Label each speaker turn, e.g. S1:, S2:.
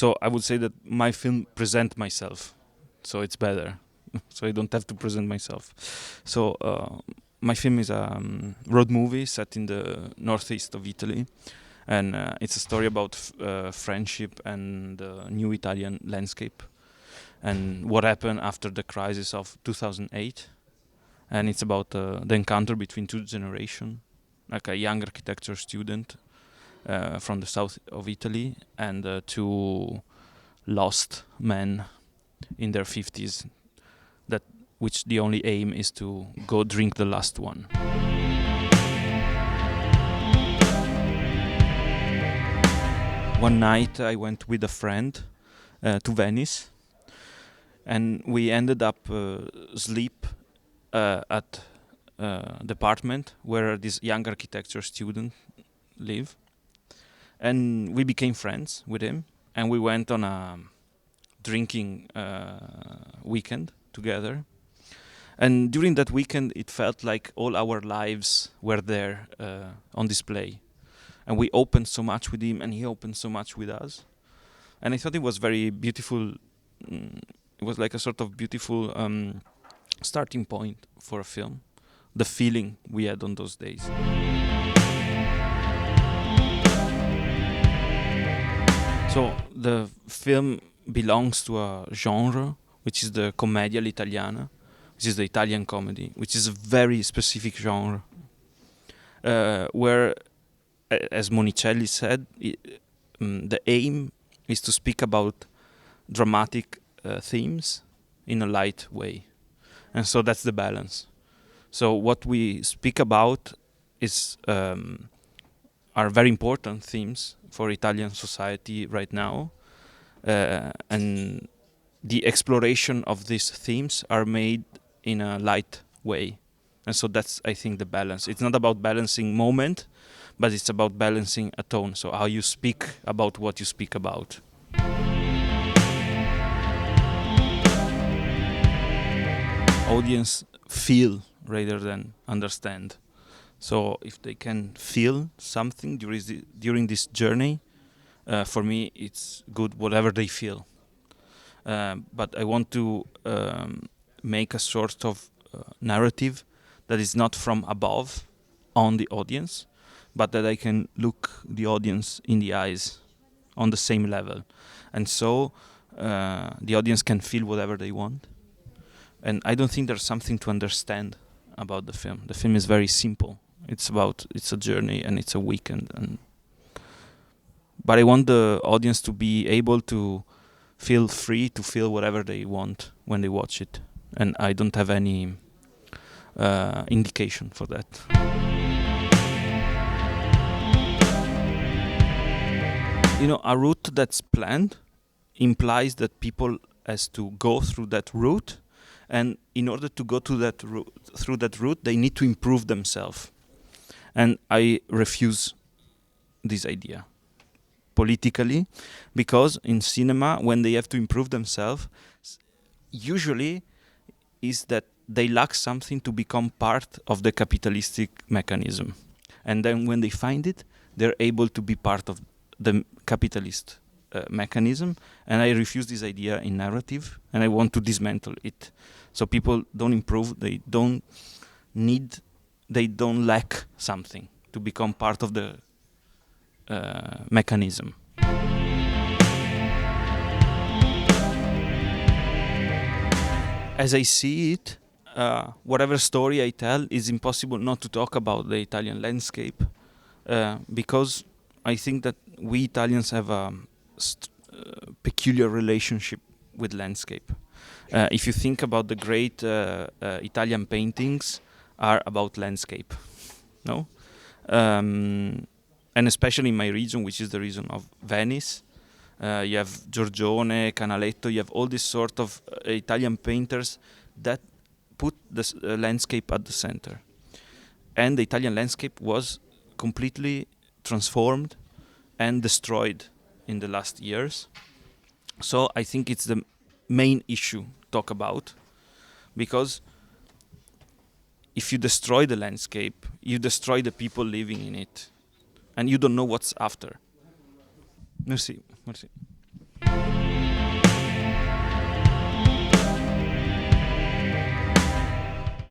S1: So I would say that my film present myself, so it's better. So I don't have to present myself. So my film is a road movie set in the northeast of Italy, and it's a story about friendship and the new Italian landscape, and what happened after the crisis of 2008. And it's about the encounter between two generations, like a young architecture student from the south of Italy and two lost men in their 50s, that which the only aim is to go drink the last one. One night I went with a friend to Venice, and we ended up sleep at the apartment where this young architecture student live, and we became friends with him, and we went on a drinking weekend together. And during that weekend, it felt like all our lives were there on display. And we opened so much with him, and he opened so much with us. And I thought it was very beautiful. It was like a sort of beautiful starting point for a film. The feeling we had on those days. So the film belongs to a genre, which is the commedia all'italiana, which is the Italian comedy, which is a very specific genre, where, as Monicelli said, the aim is to speak about dramatic themes in a light way. And so that's the balance. So what we speak about is are very important themes for Italian society right now, and the exploration of these themes are made in a light way. And so that's, I think, the balance. It's not about balancing moment, but it's about balancing a tone. So how you speak about what you speak about. Audience feel rather than understand. So if they can feel something during this journey, for me it's good whatever they feel. But I want to make a sort of narrative that is not from above on the audience, but that I can look the audience in the eyes on the same level. And so the audience can feel whatever they want. And I don't think there's something to understand about the film. The film is very simple. It's a journey and it's a weekend. But I want the audience to be able to feel free to feel whatever they want when they watch it. And I don't have any indication for that. A route that's planned implies that people has to go through that route, and in order to go through that route, they need to improve themselves. And I refuse this idea politically, because in cinema, when they have to improve themselves, usually is that they lack something to become part of the capitalistic mechanism. And then when they find it, they're able to be part of the capitalist mechanism. And I refuse this idea in narrative, and I want to dismantle it. So people don't improve, they don't lack something to become part of the mechanism. As I see it, whatever story I tell, is impossible not to talk about the Italian landscape, because I think that we Italians have a peculiar relationship with landscape. If you think about the great Italian paintings, are about landscape, no? And especially in my region, which is the region of Venice, you have Giorgione, Canaletto, you have all these sort of Italian painters that put the landscape at the center. And the Italian landscape was completely transformed and destroyed in the last years. So I think it's the main issue to talk about, because if you destroy the landscape, you destroy the people living in it, and you don't know what's after. Merci.